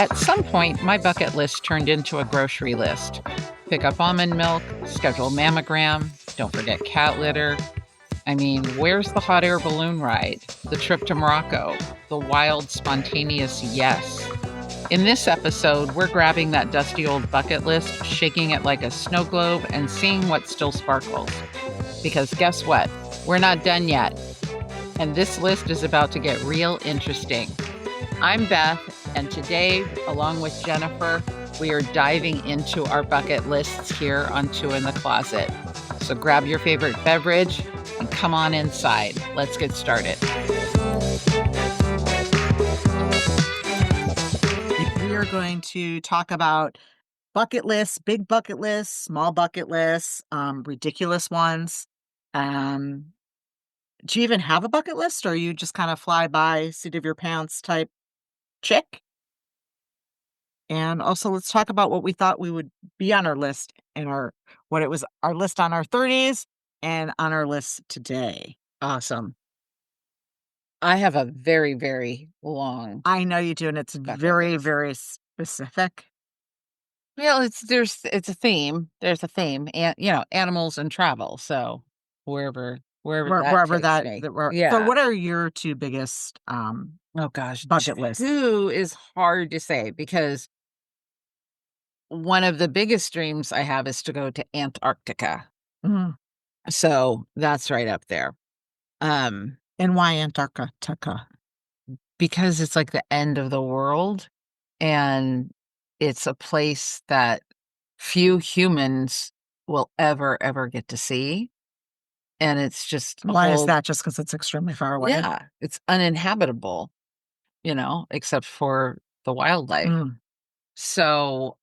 At some point, my bucket list turned into a grocery list. Pick up almond milk, schedule mammogram, don't forget cat litter. I mean, where's the hot air balloon ride? The trip to Morocco? The wild, spontaneous yes? In this episode, we're grabbing that dusty old bucket list, shaking it like a snow globe, and seeing what still sparkles. Because guess what? We're not done yet. And this list is about to get real interesting. I'm Beth, and today, along with Jennifer, we are diving into our bucket lists here on Two in the Closet. So grab your favorite beverage and come on inside. Let's get started. We are going to talk about bucket lists, big bucket lists, small bucket lists, ridiculous ones. Do you even have a bucket list, or are you just kind of fly by, seat of your pants type chick? And also, let's talk about what we thought we would be on our list and what it was our list on our 30s and on our list today. Awesome. I have a very, very long. I know you do, and it's very, very specific. Well, it's a theme. There's a theme, and animals and travel. So wherever that takes me. Yeah. So, what are your two biggest Oh gosh, bucket lists? Two is hard to say because one of the biggest dreams I have is to go to Antarctica. Mhm. So that's right up there. And why Antarctica? Because it's like the end of the world, and it's a place that few humans will ever get to see. And it's just Why is that? Just because it's extremely far away? Yeah, it's uninhabitable, except for the wildlife. So,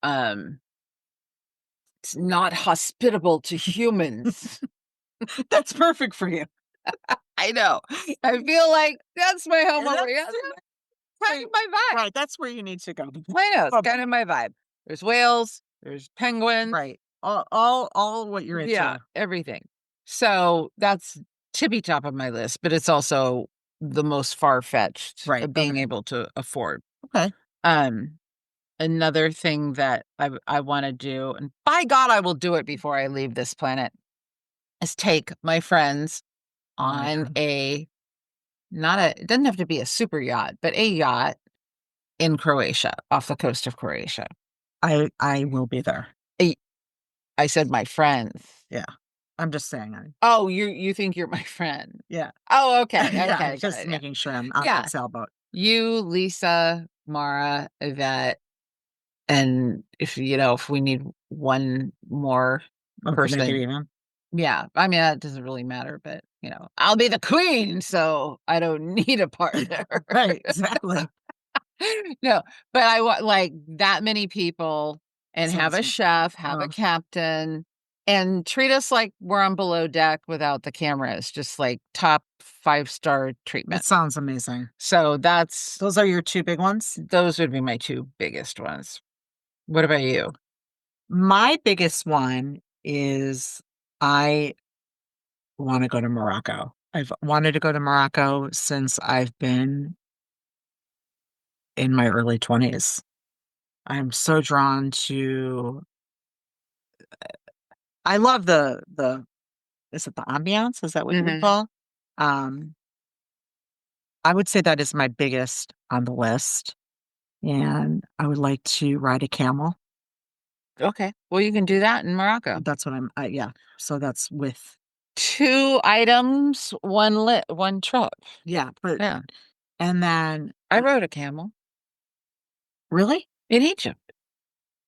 it's not hospitable to humans. That's perfect for you. I know. I feel like that's my home away. That's kind of my vibe. Right, that's where you need to go. I know, it's kind of my vibe. There's whales, there's penguins. Right. All what you're into. Yeah, everything. So that's tippy top of my list, but it's also the most far-fetched of being able to afford. Okay. Another thing that I want to do, and by God, I will do it before I leave this planet, is take my friends on it doesn't have to be a super yacht, but a yacht in Croatia, off the coast of Croatia. I will be there. I said my friends. Yeah. I'm just saying. Oh, you think you're my friend? Yeah. Oh, okay. Yeah, Okay. just making sure I'm on that sailboat. You, Lisa, Mara, Yvette, and if we need one more person. Yeah. I mean, that doesn't really matter, but I'll be the queen, so I don't need a partner. Right, exactly. No, but I want like that many people and have a chef, have a captain, and treat us like we're on below deck without the cameras, just like top 5-star treatment. That sounds amazing. So those are your two big ones? Those would be my two biggest ones. What about you? My biggest one is I want to go to Morocco. I've wanted to go to Morocco since I've been in my early 20s. I'm so drawn to I love the is it the ambiance? Is that what you would call? I would say that is my biggest on the list. And I would like to ride a camel. Okay. Well, you can do that in Morocco. That's what yeah. So that's with 2 items, one trip. Yeah, but Yeah. And then I rode a camel. Really? In Egypt.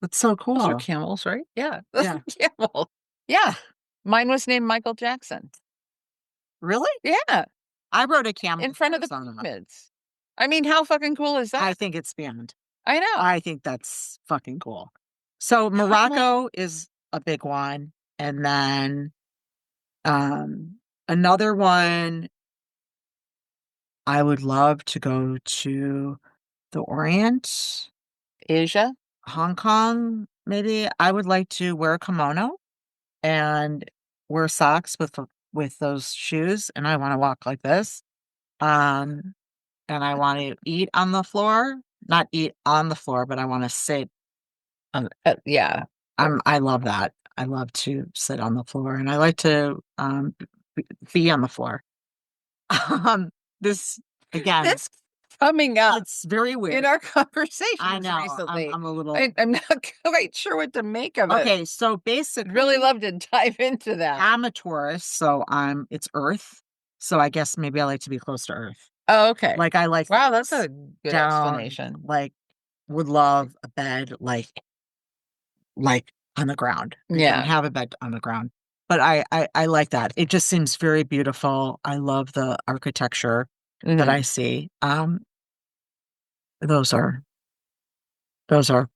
That's so cool. Those are camels, right? Yeah. Yeah. Camel. Yeah. Mine was named Michael Jackson. Really? Yeah. I rode a camel in front of the pyramids. I mean, how fucking cool is that? I think it's beyond. I know. I think that's fucking cool. So Morocco is a big one. And then another one, I would love to go to the Orient. Asia? Hong Kong, maybe. I would like to wear a kimono and wear socks with those shoes, and I want to walk like this. And I want to eat on the floor not eat on the floor, but I want to sit. Yeah. I love that. I love to sit on the floor, and I like to be on the floor. Um, this again, This coming up it's very in weird. our I conversations know. recently. I'm a little I'm not quite sure what to make of it. okay. So I'd basically, really love to dive into that. I'm a Taurus, so it's Earth. So I guess maybe I like to be close to Earth. Oh, okay. Like I like Wow, that's a things good down. explanation. Like would love a bed like on the ground. I don't Yeah. have a bed on the ground, but I like that. It just seems very beautiful. I love the architecture that I Mhm. see. Those are those are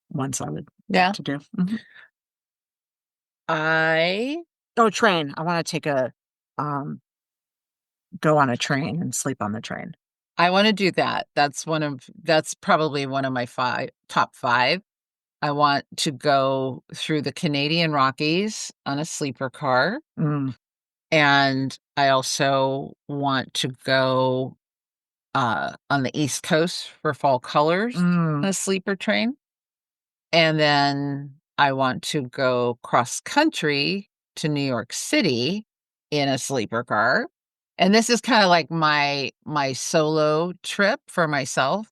ones I would like Yeah. to do. Mhm. I Oh, train. I want to take a um go on a train and sleep on the train. I want to do that. That's probably one of my top 5. I want to go through the Canadian Rockies on a sleeper car, Mm, and I also want to go on the East Coast for fall colors mm, on a sleeper train. And then I want to go cross country to New York City in a sleeper car. And this is kind of like my solo trip for myself.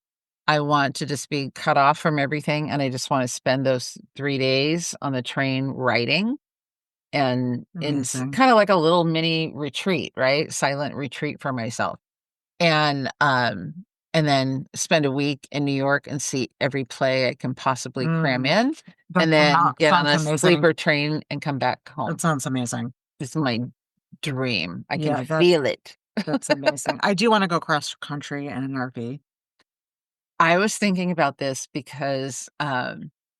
I want to just be cut off from everything, and I just want to spend those 3 days on the train writing, and it's amazing. kind of like a little mini retreat, right? Silent retreat for myself. And, and then spend a week in New York and see every play I can possibly cram Mm, in, that and then get on sounds a amazing. sleeper train and come back home. That sounds amazing. This is my dream. I can Yeah, feel it. that's amazing. I do want to go cross country in an RV. I was thinking about this because,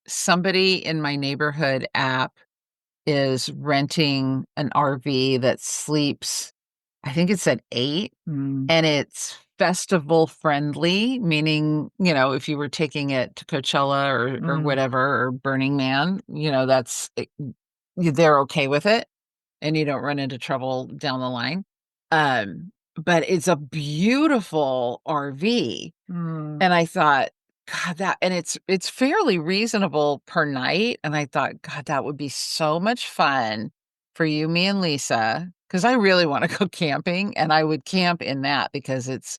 somebody in my neighborhood app is renting an RV that sleeps, I think it said 8, Mm, and it's festival friendly, meaning, if you were taking it to Coachella or mm. whatever, or Burning Man, they're okay with it, and you don't run into trouble down the line. But it's a beautiful RV, Mm. and I thought, God, that and it's fairly reasonable per night, and I thought, God, that would be so much fun for you, me, and Lisa, because I really wanna go camping, and I would camp in that because it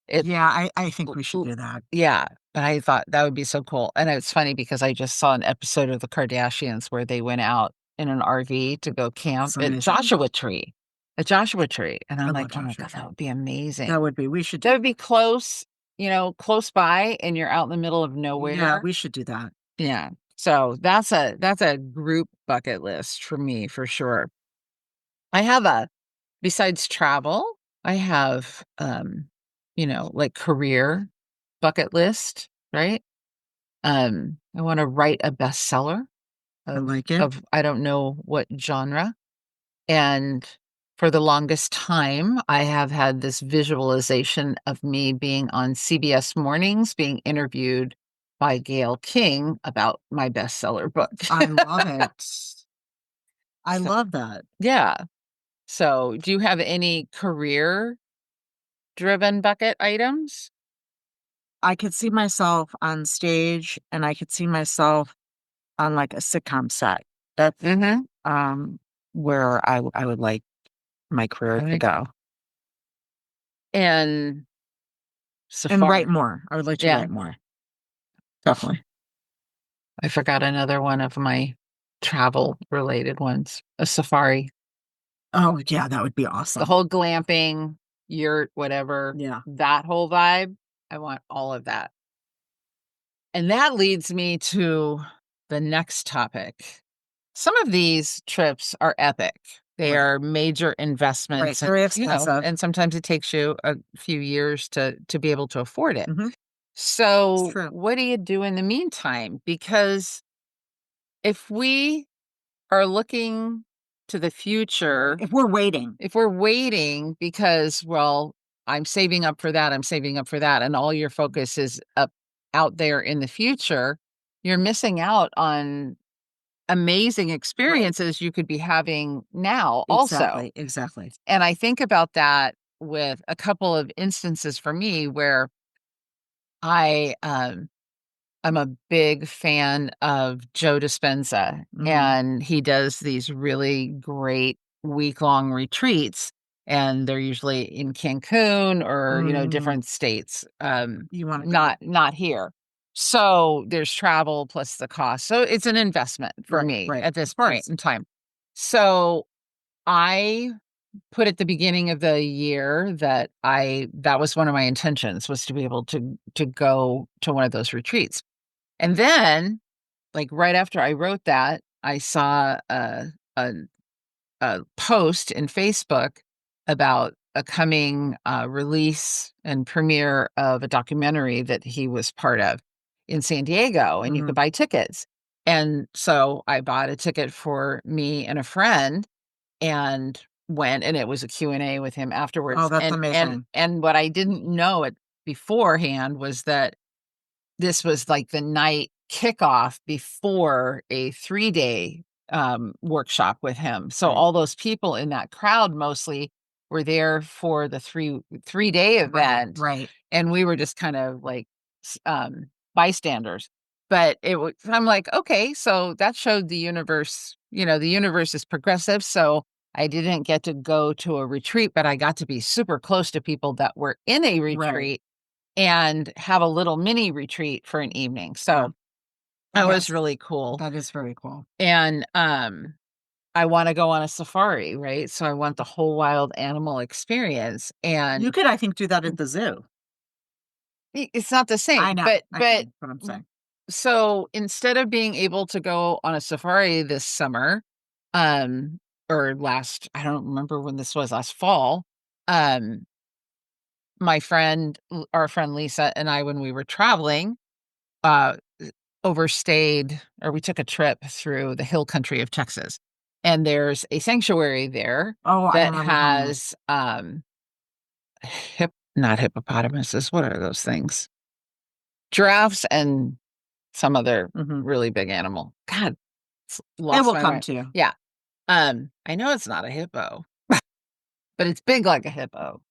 Yeah, I think l we should l do that. yeah, and I thought that would be so cool, and it's funny because I just saw an episode of The Kardashians where they went out in an RV to go camp It's amazing. At Joshua Tree, and I I'm love like, "Oh my Joshua god, that Tree. would be amazing." That would be. We should do. That would be close, close by, and you're out in the middle of Yeah, nowhere. we should do that. Yeah. So that's a group bucket list for me for sure. I have a besides travel, I have like career bucket list, right? I want to write a bestseller I of like it. of I don't know what genre. And for the longest time, I have had this visualization of me being on CBS Mornings being interviewed by Gayle King about my bestseller book. I love it. I So, love that. yeah. So, do you have any career-driven bucket items? I could see myself on stage and I could see myself on like a sitcom set. That's Mhm. where I would like my career to Okay. go. And And write safari. more. I would like to Yeah. write more. Definitely. I forgot another one of my travel-related ones, a safari. Oh yeah, that would be The awesome. whole glamping, yurt, whatever, Yeah. that whole vibe, I want all of that. And that leads me to the next topic. Some of these trips are epic. They Right. are major Right. investments, and, Very expensive. and sometimes it takes you a few years to be able to afford it. Hmm. It's So, true. what do you do in the meantime? Because if we are looking to the future, If we're waiting. if we're waiting because, well, I'm saving up for that, and all your focus is up out there in the future, you're missing out on amazing Right. experiences you could be having now also. Exactly. Exactly. And I think about that with a couple of instances for me where I'm a big fan of Joe Dispenza, and he does these really great week-long retreats, and they're usually in Cancun or, different states, You want to not here. So there's travel plus the cost. So it's an investment for me at this point in time. So I put at the beginning of the year that was one of my intentions, was to be able to go to one of those retreats. And then, like, right after I wrote that, I saw a, a post in Facebook about a coming release and premiere of a documentary that he was part of in San Diego, and you could buy tickets. And so I bought a ticket for me and a friend and went, and it was a Q&A with him afterwards. Oh, that's amazing. And what I didn't know it beforehand was that this was like the night kickoff before a 3-day workshop with him. So all those people in that crowd mostly were there for the three-day event. Right. And we were just kind of like bystanders. But I'm like, okay, so that showed the universe, the universe is progressive. So I didn't get to go to a retreat, but I got to be super close to people that were in a retreat and have a little mini retreat for an evening. So that was really cool. That is very cool. And I want to go on a safari, right? So I want the whole wild animal experience. And you could, I think, do that at the zoo. It's not the same. I know. But what I'm saying. So instead of being able to go on a safari this summer, or I don't remember when this was, last fall, our friend Lisa and I, when we were traveling, uh, overstayed, or we took a trip through the hill country of Texas. And there's a sanctuary there that has, not hippopotamuses. What are those things? Giraffes and some other really big animal. God, it will come to you. Yeah. I know it's not a hippo, but it's big like a hippo.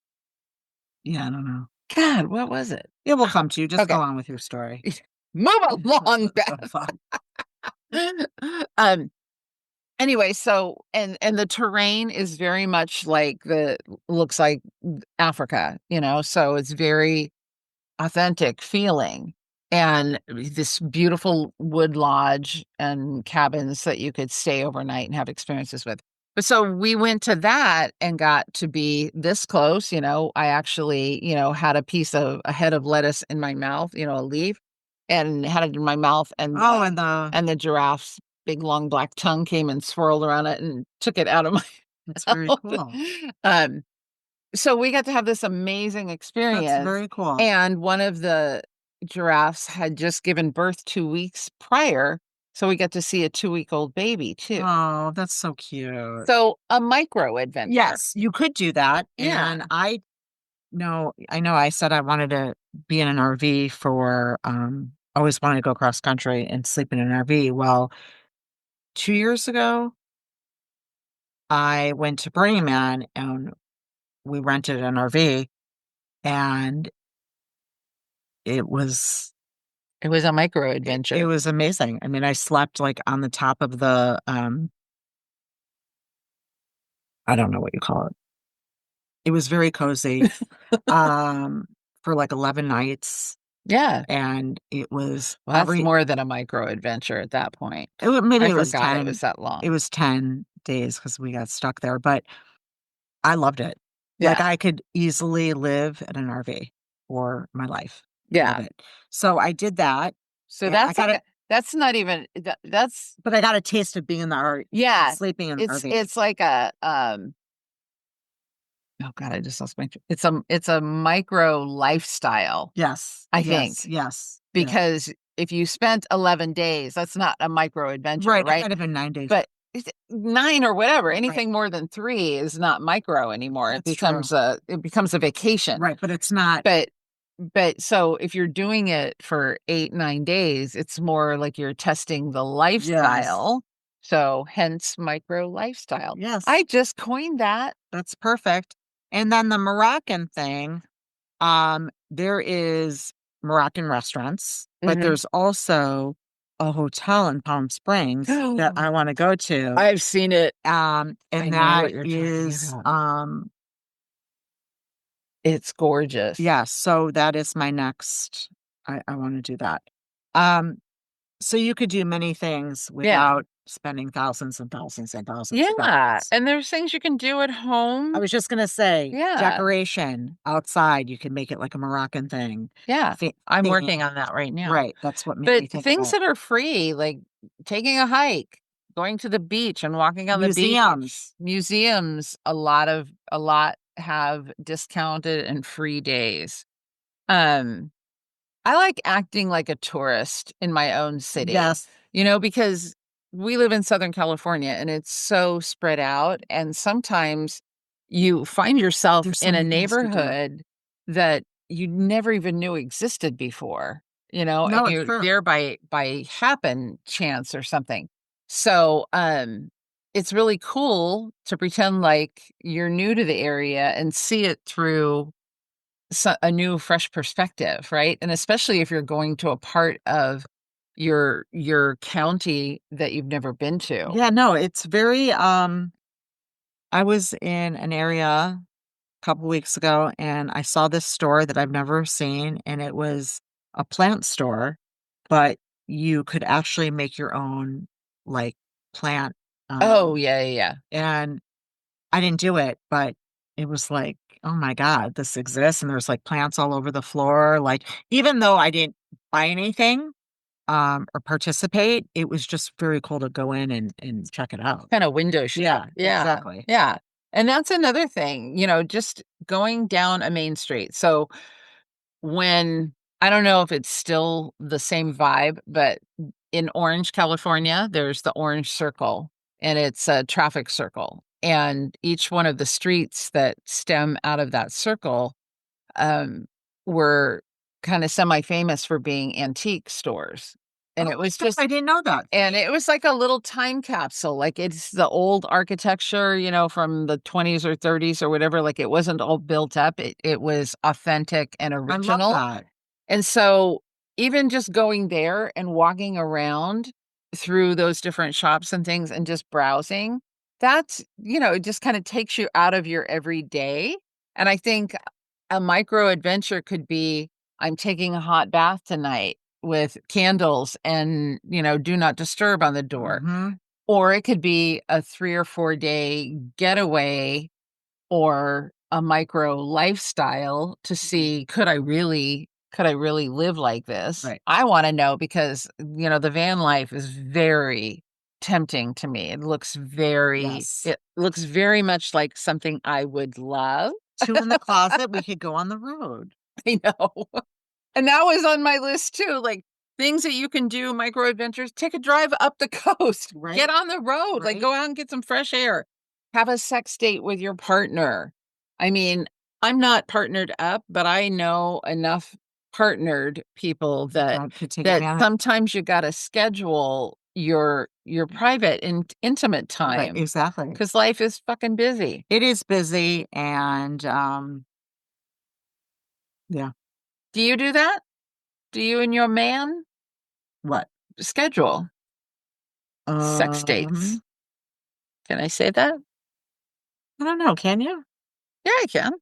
Yeah, I don't know. God, what was it? It will come to you. Just go on with your story. Move along, Beth. Anyway, so and the terrain is very much like looks like Africa, so it's very authentic feeling. And this beautiful wood lodge and cabins that you could stay overnight and have experiences with. But so we went to that and got to be this close. I actually, had a head of lettuce in my mouth, a leaf, and had it in my mouth. And and the giraffe's big long black tongue came and swirled around it and took it out of my That's very cool. So we got to have this amazing experience. That's very cool. And one of the giraffes had just given birth 2 weeks prior. So we got to see a 2-week-old baby too. Oh, that's so cute. So a micro adventure. Yes, you could do that. Yeah. And I know I said I wanted to be in an RV for, always wanted to go cross country and sleep in an RV. Well, 2 years ago, I went to Burning Man and we rented an RV, and it was a micro adventure. It was amazing. I mean, I slept like on the top of the, I don't know what you call it. It was very cozy, for like 11 nights. Yeah. And it was that's more than a micro adventure at that point. Maybe it was 10. It was that long. It was 10 days because we got stuck there, but I loved it. Yeah. Like, I could easily live in an RV for my life. Yeah. Love it. So I did that. So that's not even that's. But I got a taste of being in the RV. Yeah, sleeping in the RV. It's like a oh God, I just lost my. It's a micro lifestyle. Yes, I think. Yes, because if you spent 11 days, that's not a micro adventure, right? It might have been 9 days, but 9 or whatever. Anything more than 3 is not micro anymore. It becomes a vacation, right? But it's not. But so if you're doing it for 8-9 days, it's more like you're testing the lifestyle. Yes. So hence micro lifestyle. Yes, I just coined that. That's perfect. And then the Moroccan thing, there is Moroccan restaurants, but Mhm. there's also a hotel in Palm Springs that I want to go to. I've seen it. I And know that what you're talking is, about. It's gorgeous. yeah, so that is my next, I want to do that. Um, so you could do many things Yeah. without spending thousands and thousands and thousands of Yeah. dollars. And there's things you can do at I home. was just gonna say, Yeah. decoration outside, you can make it like a Moroccan thing. Yeah. Thi- I'm theme. working on that right now. Right, that's what made But me think things about that are free, like taking a hike, going to the beach and walking on the beach, museums. museums, a lot have discounted and free days. Um, I like acting like a tourist in my own city, Yes, because we live in Southern California and it's so spread out. And sometimes you find yourself there's so in a many things to do. neighborhood that you never even knew existed before, and No, it's you're true. there by happen chance or something. So, it's really cool to pretend like you're new to the area and see it through a new fresh perspective, right? And especially if you're going to a part of your county that you've never been to. Yeah, no, it's very, I was in an area a couple weeks ago and I saw this store that I've never seen, and it was a plant store, but you could actually make your own like plant. Oh, yeah, yeah, yeah. And I didn't do it, but it was like, oh my God, this exists. And there's like plants all over the floor. Like, even though I didn't buy anything, or participate, it was just very cool to go in and check it out. Kind of window shop. Yeah, Yeah. exactly. Yeah. And that's another thing, just going down a main street. So when I don't know if it's still the same vibe, but in Orange, California, there's the Orange Circle, and it's a traffic circle. And each one of the streets that stem out of that circle um, were kind of semi-famous for being antique stores. And Oh it my was God, just I didn't know that. and it was like a little time capsule. Like it's the old architecture, from the 20s or 30s or whatever. Like it wasn't all built up. It was authentic and I love original. that. And so even just going there and walking around through those different shops and things and just browsing, that's, it just kind of takes you out of your everyday. And I think a micro adventure could be I'm taking a hot bath tonight with candles and, do not disturb on the door. Hmm. Or it could be a 3 or 4 day getaway or a micro lifestyle to see could I really live like this? Right. I want to know because the van life is very tempting to me. Yes. It looks very much like something I would love. Two in the closet, we could go on the road. I know. And that was on my list too, like things that you can do, micro adventures, take a drive up the coast, Right. get on the road, like Right. go out and get some fresh air, have a sex date with your partner. I mean, I'm not partnered up, but I know enough partnered people that That could take that advantage. sometimes you got to schedule your private and intimate Right. time Exactly. because life is fucking busy. It is busy and yeah. Do you do that? Do you and your man What? schedule sex dates? Um, Can I say that? I don't know. Can you? Yeah, I can.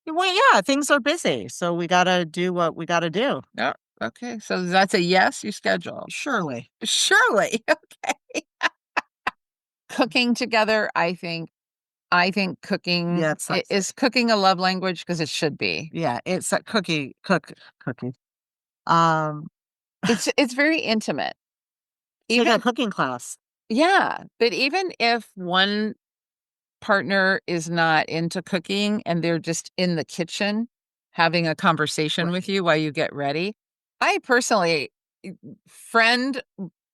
Well, yeah, things are busy, so we gotta do what we gotta do. Yeah. Okay. So that's a yes, you schedule. Surely. Surely. Okay. Cooking together, I think cooking Yeah, it's sexy. is cooking a love language because it should be. Yeah, it's a cookie. Um, It's very intimate. take a Even cooking class. yeah, but even if one partner is not into cooking and they're just in the kitchen having a conversation with Right. you while you get ready, I personally, friend,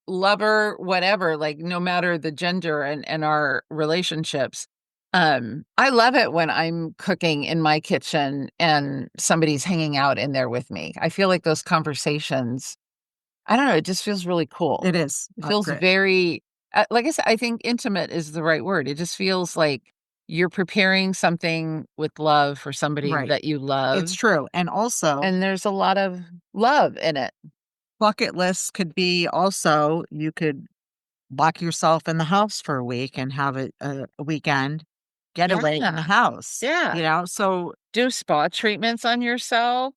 lover, whatever, like no matter the gender and our relationships, I love it when I'm cooking in my kitchen and somebody's hanging out in there with me. I feel like those conversations, I don't know, it just feels really cool. It is. It feels Great. very, like I said, I think intimate is the right word. It just feels like you're preparing something with love for somebody Right. that you It's love. true. And also, And there's a lot of love in it. Bucket lists could be also, you could lock yourself in the house for a week and have a weekend getaway in the Yeah. house, Yeah. So Do spa treatments on yourself.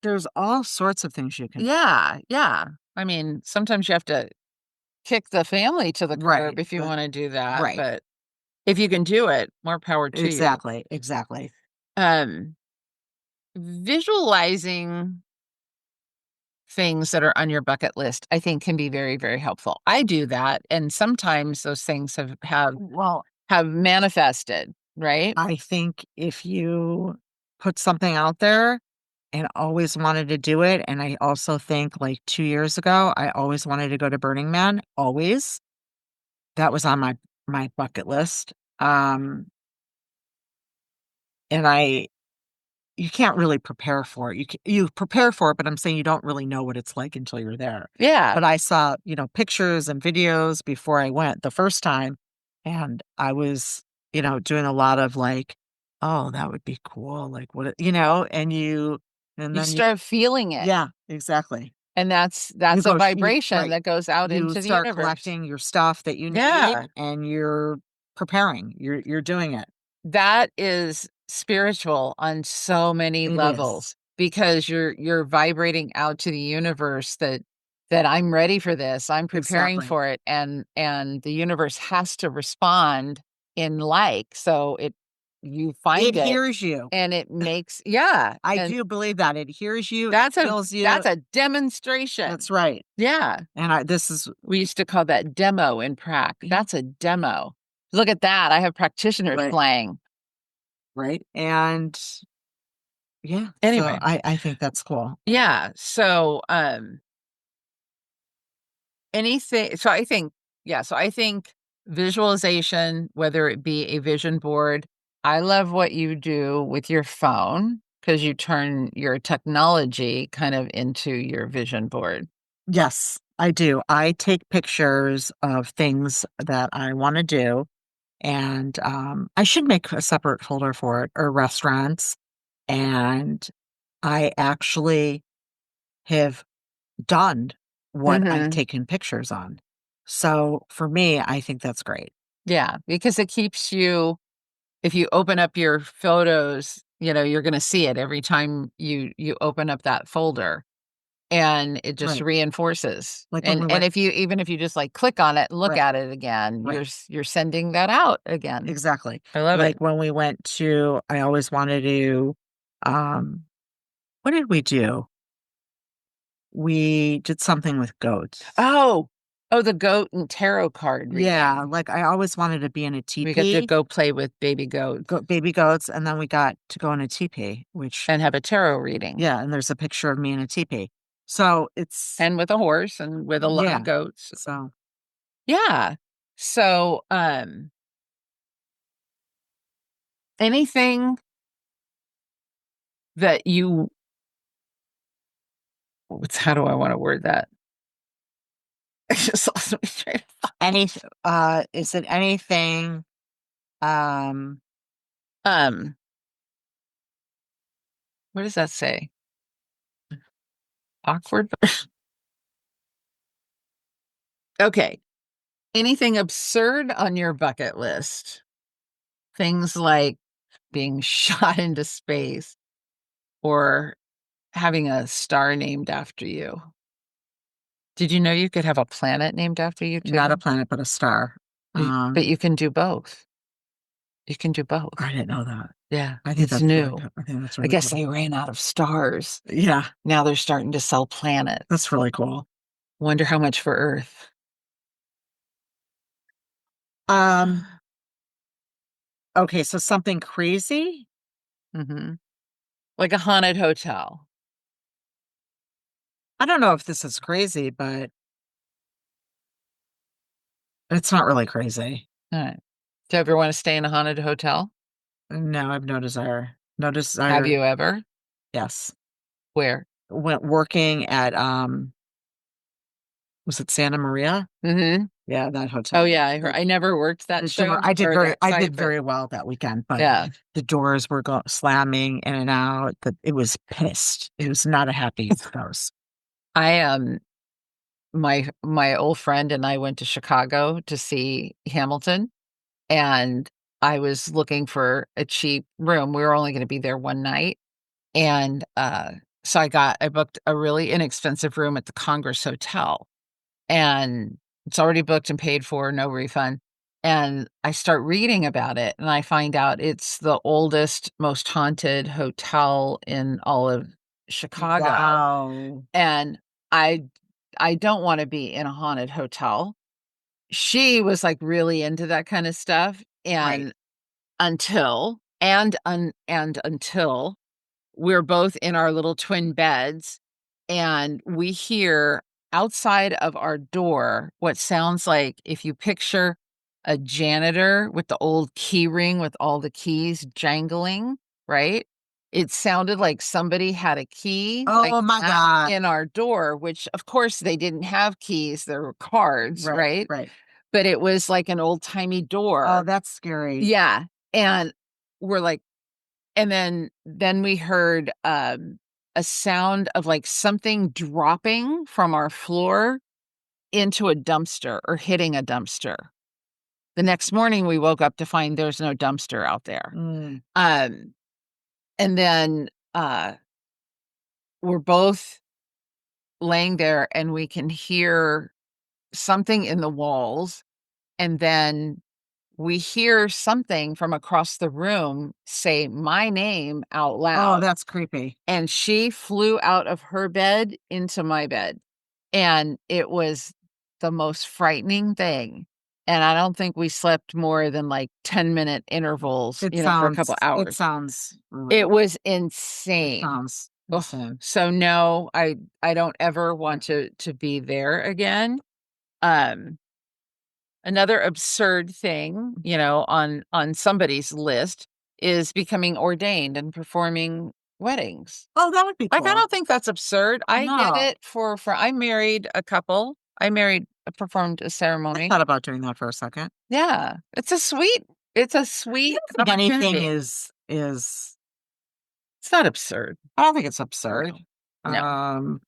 there's all sorts of things you can do. Yeah. Yeah. I mean, sometimes you have to kick the family to the curb Right, if you but want to do that, right, but if you can do it, more power to you. exactly, exactly. Um, Visualizing things that are on your bucket list, I think can be very, very helpful. I do that, and sometimes those things Well, have manifested, right? I think if you put something out there and always wanted to do it, and I also think like 2 years ago, I always wanted to go to Burning Man, always. That was on my bucket list. And you can't really prepare for it. You prepare for it, but I'm saying you don't really know what it's like until you're there. Yeah. But I saw, pictures and videos before I went the first time, and I was, doing a lot of like, oh, that would be cool. Like and You then start feeling it, yeah, exactly. and that's You a go, vibration right. that goes out You into the start universe. collecting your stuff that you need, Yeah. and you're preparing. You're doing it. That is spiritual on so many It is. levels because you're vibrating out to the universe that I'm ready for this. I'm preparing Exactly. for it, and the universe has to respond in like. So you It find it hears you. and it makes, yeah, I and do believe that. It hears you, it feels you. that's a demonstration. That's right. Yeah. And this is We used to call that demo in prac. yeah, That's a demo. Look at that. I have practitioners right, playing. right. And yeah, so Anyway. I think that's cool. Yeah. So, I think, yeah, so I think visualization, whether it be a vision board, I love what you do with your phone because you turn your technology kind of into your vision board. Yes, I do. I take pictures of things that I want to do, and I should make a separate folder for it, or restaurants. And I actually have done what I've Hmm. taken pictures on. So for me, I think that's great. Yeah, because it keeps you, if you open up your photos, you're going to see it every time you open up that folder. And it just Right. reinforces. Like when And we went, if you, even if you just like click on it and look right, at it again, right, you're sending that out again. exactly. I love it. Like when we went to, I always wanted to, um, what did we do? We did something with goats. Oh, the goat and tarot card Yeah, reading. like I always wanted to be in a We get to teepee, go play with baby goats baby goats, and then we got to go in a teepee, which, and have a tarot reading, yeah, and there's a picture of me in a teepee. So it's, and with a horse and with a lot of yeah, goats. so Yeah. So, anything that you, how do I want to word that? I just lost my train of any, is it anything, um, um, what does that say? Awkward. Okay. Anything absurd on your bucket list? Things like being shot into space or having a star named after you. Did you know you could have a planet named after you not a too? planet, but a star. But you can do both. You can do I both. didn't know that. Yeah, I think it's that's really new. cool. I think that's I really guess cool. they ran out of stars. Yeah, Now they're starting to sell that's planets. really cool. Wonder how much for Earth. Um, okay, so something crazy? Hmm. Like a haunted hotel. I don't know if this is crazy, but it's not really crazy. All right. Do you ever want to stay in a haunted hotel? No, I have no desire. No Have desire. you ever? Yes. Where? Went working at was it Santa Maria? Hmm. Yeah, that hotel. Oh yeah, I never worked that The show door, I did or that I site, did but very well that weekend, but yeah. the doors were slamming in and out. It was pissed. It was not a happy house. I my old friend and I went to Chicago to see Hamilton, and I was looking for a cheap room. We were only going to be there one night, and so I booked a really inexpensive room at the Congress Hotel, and it's already booked and paid for, no refund. And I start reading about it, and I find out it's the oldest, most haunted hotel in all of Chicago. Wow. And I I don't want to be in a haunted hotel. She was like really into that kind of stuff, Right. and until we're both in our little twin beds, and we hear outside of our door what sounds like, if you picture a janitor with the old key ring with all the keys jangling, right? It sounded like somebody had a key, like, Oh my God. in our door, which, of course, they didn't have keys, there were cards, Right, right? right. But it was like an old-timey door. Oh, that's scary. Yeah, and we're like, and then we heard, a sound of, like, something dropping from our floor into a dumpster or hitting a dumpster. The next morning, we woke up to find there's no dumpster out there. Mm. And then, we're both laying there, and we can hear something in the walls, and then we hear something from across the room say my name out Oh, loud. that's creepy. And she flew out of her bed into my bed, and it was the most frightening thing, and I don't think we slept more than, like, 10-minute intervals, for a couple It hours. sounds really, It was it insane. sounds Ugh. insane. So, no, I don't ever want to be there again. Um, Another absurd thing, on somebody's list is becoming ordained and performing weddings. Oh, that would be Like, I cool. don't think that's absurd. I did No. it for I married a couple. Performed a I ceremony. thought about doing that for a second. Yeah. It's a sweet I don't think anything opportunity. is It's not absurd. I don't think it's absurd. No. No. Um,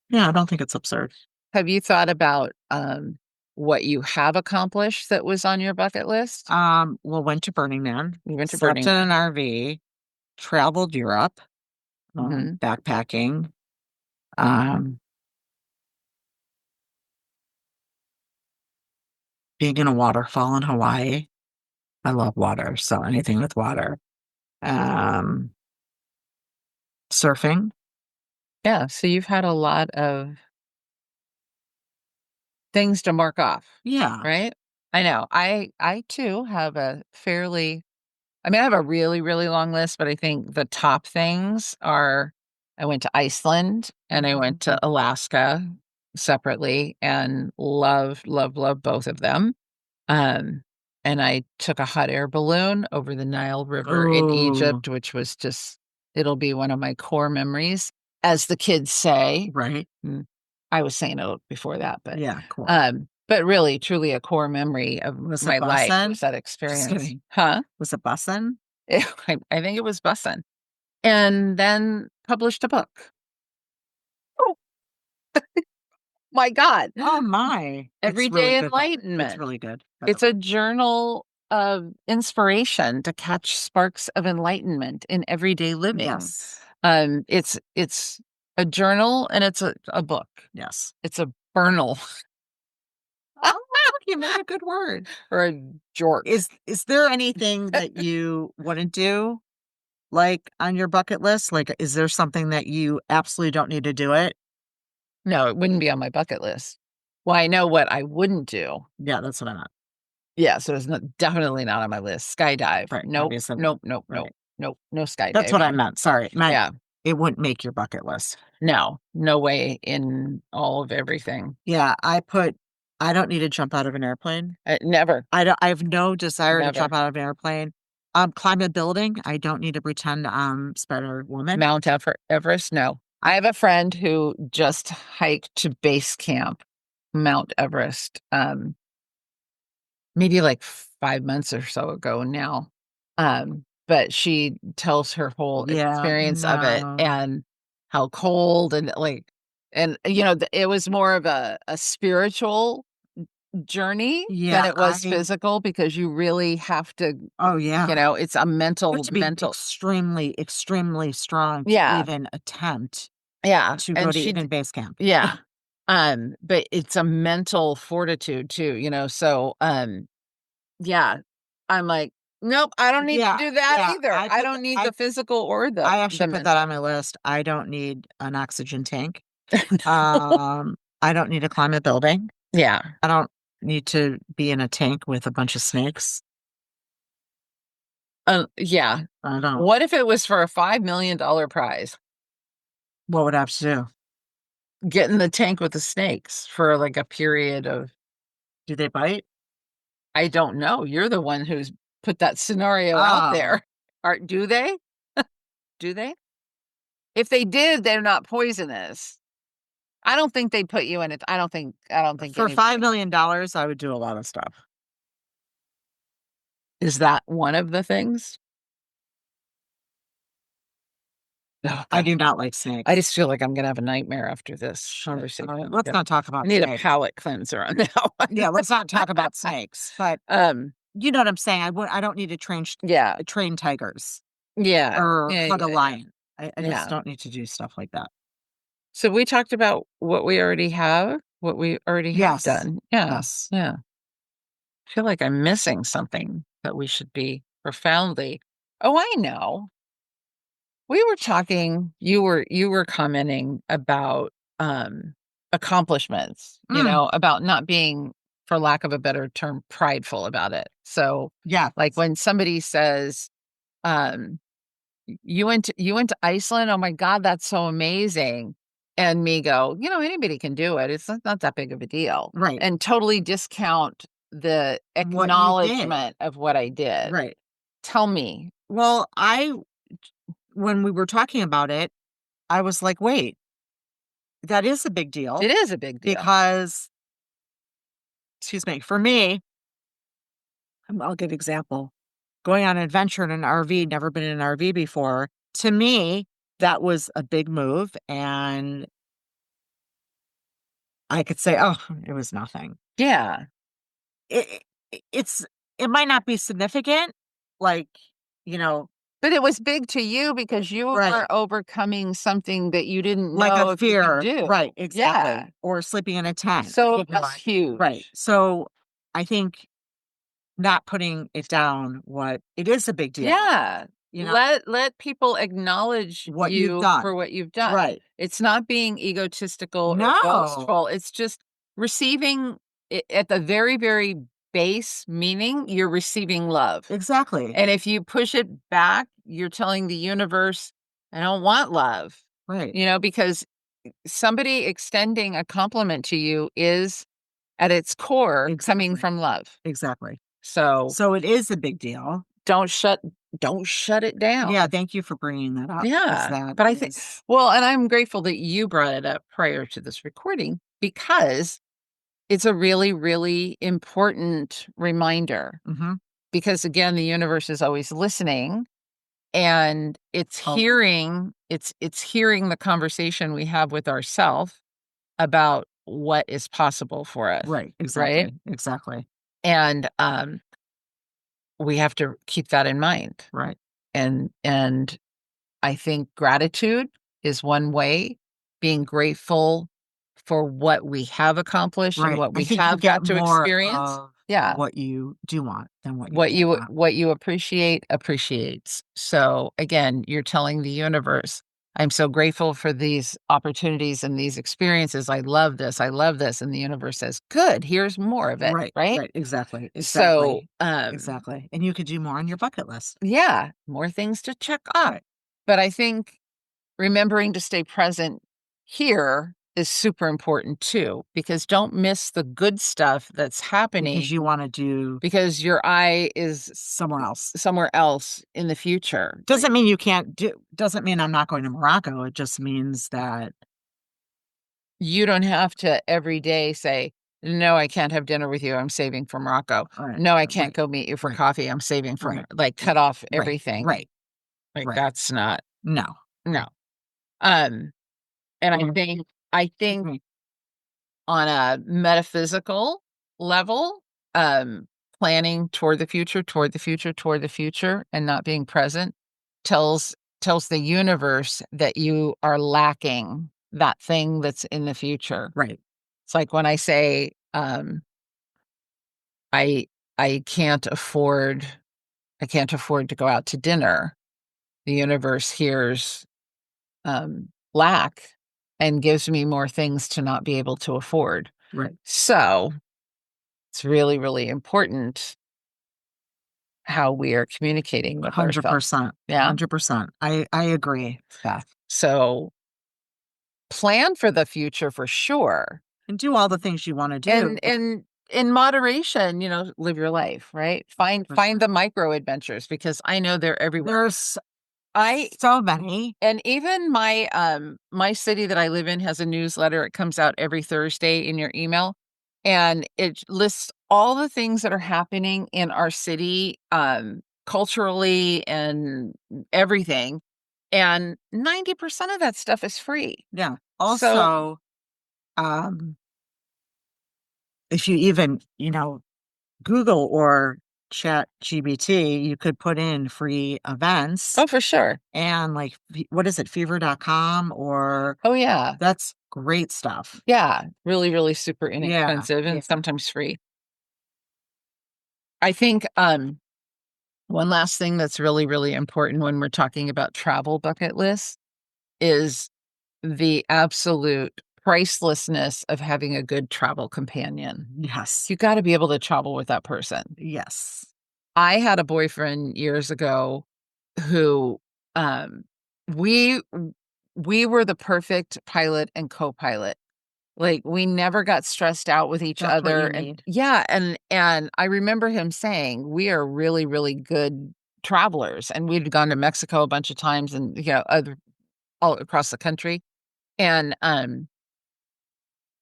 yeah, I don't think it's absurd. Have you thought about, what you have accomplished that was on your bucket list? Well, went to Burning Man, You went to slept Burning in an RV, traveled Europe, Mhm. backpacking, um, being in a waterfall in Hawaii. I love water, so anything with water. Um, surfing. Yeah, so you've had a lot of things to mark off, Yeah. right? I know. I too have a fairly I mean, I have a really, really long list, but I think the top things are I went to Iceland and I went to Alaska separately and love both of them. Um, and I took a hot air balloon over the Nile River in Oh, Egypt, which was just it'll be one of my core memories, as the kids say. right. Mm, I was saying it before that, Yeah, cool. but really, truly a core memory of Was it my life bussin'? was that Just experience. kidding. Huh? Was it bussin'? I think it was bussin'. And then published a book. Oh, my God. Oh my. It's really Everyday good book. It's enlightenment. really good. It's a journal of inspiration to catch sparks of enlightenment in everyday living. Yes. It's a journal and it's a book. Yes. It's a burnal Oh, you made a good word. or a jork. Is there anything that you wouldn't do, like, on your bucket list? Like, is there something that you absolutely don't need to do it? No, it wouldn't be on my bucket list. Well, I know what I wouldn't do. Yeah, that's what I meant. Yeah, so it's definitely not on my list. Skydive. Right, Nope, obviously. nope, nope, nope, Right. nope, no That's what I skydiving. meant. Sorry. Meant Yeah, it wouldn't make your bucket list. no way in all of everything. Yeah, I don't need to jump out of an airplane. Never, I have no desire to never. jump out of an airplane. Climb a building. I don't need to pretend I'm Spider-Woman. Everest, no. I have a friend who just hiked to base camp Mount Everest, maybe like 5 months or so ago now. But she tells her whole Yeah, experience of it no. and how cold and like, and it was more of a spiritual journey than Yeah, it was physical, because you really have to, oh, yeah. it's a You have to be mental. extremely, extremely strong to Yeah. even attempt Yeah. to go And to even base camp. yeah. But it's a mental fortitude too, so, yeah, I'm like, nope, I don't need to Yeah, do that yeah, either. I don't need the physical or I the actually put that mental. on my list. I don't need an oxygen tank. I don't need to climb a building. Yeah. I don't need to be in a tank with a bunch of snakes. Yeah. I don't. What if it was for a $5 million prize? What would I have to do? Get in the tank with the snakes for like a period of, Do they bite? I don't know. You're the one who's put that scenario out Oh, there. Do they? Do they? If they did, they're not poisonous. I don't think they'd put you in it. I don't think for any. $5 million, I would do a lot of stuff. Is that one of the things? Oh, I God. do not like I snakes. just feel like I'm gonna have a nightmare after this Shit. conversation. Let's not talk I about need a snakes. palate cleanser on that one. Yeah, let's not talk about snakes. But Um, you know what I'm saying? I don't need to yeah, train tigers yeah, or yeah, hug a yeah, lion. I just yeah. don't need to do stuff like that. So we talked about what we already have Yes. done. Yeah, Yes. yeah. I feel like I'm missing something that we should be profoundly. Oh, I know. We were talking, you were commenting about accomplishments, Mm, about not being, for lack of a better term, prideful about it. So yeah. like when somebody says, um, you went to Iceland, oh my God, that's so amazing. And me go, anybody can do it. It's not that big of a deal. Right. And totally discount the What you did. acknowledgement of what I did. Right. Tell me. Well, when we were talking about it, I was like, wait, that is a big deal It is a big deal. because, excuse me, for me, I'll give example. Going on an adventure in an RV, never been in an RV before. To me, that was a big move. And I could say, oh, it was nothing. Yeah. It, it's, it might not be significant, like, you know, But it was big to you because you right. were overcoming something that you didn't Like a know if you could fear. do. Right. Yeah. Exactly. Or sleeping in a tent. So that's Right. huge. So I think not putting it down, what it is a big deal, Yeah. you know, Let people acknowledge what you've you done. for what you've done. Right. It's not being egotistical or No. boastful. It's just receiving at the very, very base meaning, you're receiving love. Exactly. And if you push it back, you're telling the universe, I don't want love, Right. because somebody extending a compliment to you is at its core coming Exactly. from love. Exactly. So So it is a big deal. don't shut don't shut it down. Yeah, thank you for bringing that up because Yeah. that But I think, is well, and I'm grateful that you brought it up prior to this recording, because it's a really, really important reminder. mhm. Because again, the universe is always listening, and Oh, it's hearing the conversation we have with ourself about what is possible for us, right, right? exactly, exactly, And we have to keep that in mind. right, And I think gratitude is one way, being grateful for what we have accomplished and right. what I we think you have get got to more experience. of Yeah. what you do want than what you don't want. What you appreciate appreciates. So again, you're telling the universe, I'm so grateful for these opportunities and these experiences. I love this. I love this. And the universe says, good, here's more of it. Right, Right. right, exactly, So, exactly, exactly, and you could do more on your bucket list. yeah, more things to check off. Right, But I think remembering to stay present here is super important too, because don't miss the good stuff that's because happening, you wanna do because your eye is somewhere else. somewhere else in the future. Doesn't mean you can't do doesn't mean I'm not going to Morocco, it just means that You don't have to every day say, No, I can't have dinner with you. I'm saving for Morocco. Right. No, I can't Right. go meet you for Right. coffee. I'm saving for Right. like cut off Right. everything. Right. Like Right. that's not No. no. Um, and I think Mhm. on a metaphysical level, um, planning toward the future, toward the future, toward the future, and not being present tells the universe that you are lacking that thing that's in the future. Right. It's like when I say, I I can't afford to go out to dinner. The universe hears lack and gives me more things to not be able to afford. Right. So it's really, really important how we are communicating with ourselves. 100%. Yeah. 100%. I agree, Beth. So plan for the future for sure. And do all the things you want to do. And in moderation, live your life, right? Find the micro adventures because I know they're everywhere. There's I so many. And even my city that I live in has a newsletter. It comes out every Thursday in your email, and it lists all the things that are happening in our city, culturally and everything. And 90% of that stuff is free. Yeah. So Also, if you even, Google or Chat GBT, you could put in free events oh, for sure. and like, what is it, fever.com or Oh, yeah. that's great stuff. Yeah. Really, really super Yeah. inexpensive and sometimes free. I think one last thing that's really, really important when we're talking about travel bucket lists is the absolute pricelessness of having a good travel companion. Yes. You got to be able to travel with that person. Yes. I had a boyfriend years ago who we we were the perfect pilot and co-pilot. Like we never got stressed out with each That's what other you and need. yeah, and I remember him saying, "We are really, really good travelers." And we'd gone to Mexico a bunch of times and other all across the country. And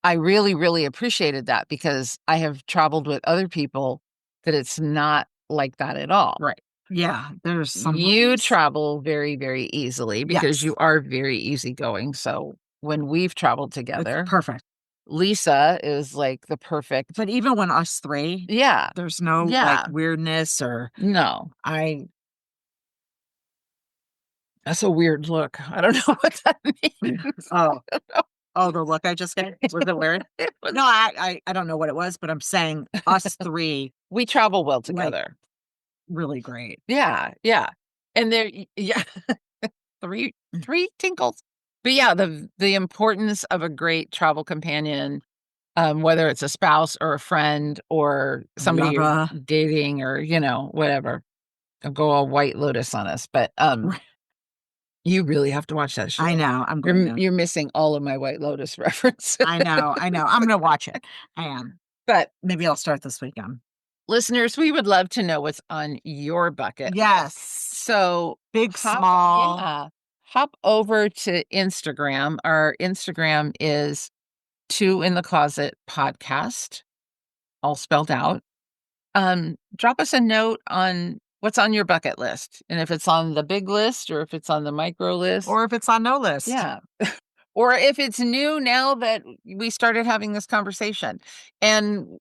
I really, really appreciated that because I have traveled with other people that it's not like that at all. Right. Yeah. There's some. You travel very, very easily because Yes. you are very easygoing. So when we've traveled It's together, perfect. Lisa is like the perfect. But even when us three, Yeah. there's no like Yeah. weirdness or No. I That's a weird look. I don't know what that means. oh the look I just got was it weird? No, I don't know what it was, but I'm saying us three We travel well like together. really great. Yeah. Yeah. And there, yeah. three three tinkles. But yeah, the importance of a great travel companion, whether it's a spouse or a friend or somebody you're Lover. dating or whatever. I'll go all White Lotus on us, but you really have to watch that show. I know. I'm going to. You're missing all of my White Lotus references. I know. I'm gonna watch it. I am. But Maybe I'll start this weekend. listeners, we would love to know what's on your bucket. Yes. So Big, small. Yeah, hop over to Instagram. Our Instagram is Two in the Closet podcast, all spelled out. Drop us a note on what's on your bucket list. And if it's on the big list or if it's on the micro list. Or if it's on no list. Yeah. Or if it's new now that we started having this conversation. And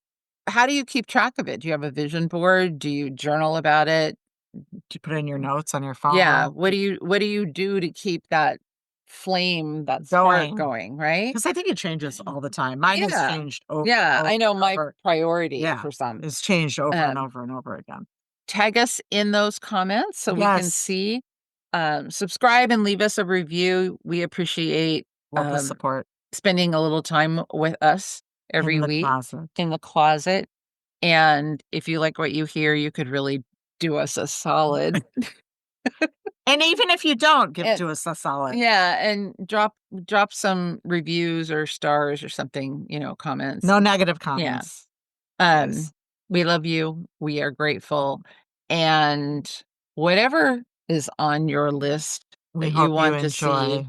how do you keep track of it? Do you have a vision board? Do you journal about it? Do you put in your notes on your phone? Yeah. What do you do to keep that flame, that spark going, right? Because I think it changes all the time. Mine has changed over. Yeah, I know my over. priority Yeah, for some. it's changed over and over and over again. Tag us in those comments so we can Yes. see. Subscribe and leave us a review. We appreciate Love the support. spending a little time with us every week in the closet. And if you like what you hear, you could really do us a solid. And even if you don't, do us a solid. Yeah, and drop some reviews or stars or something, comments. No negative comments. Yeah. We love you. We are grateful. And whatever is on your list We that hope you want to enjoy.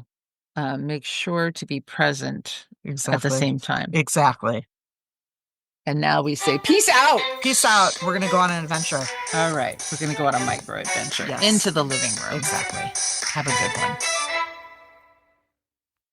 see, make sure to be present at the Exactly. same time. Exactly. And now we say peace out. Peace out. We're going to go on an adventure. All right. We're going to go on a micro adventure Yes. into the living room. Exactly. Have a good one.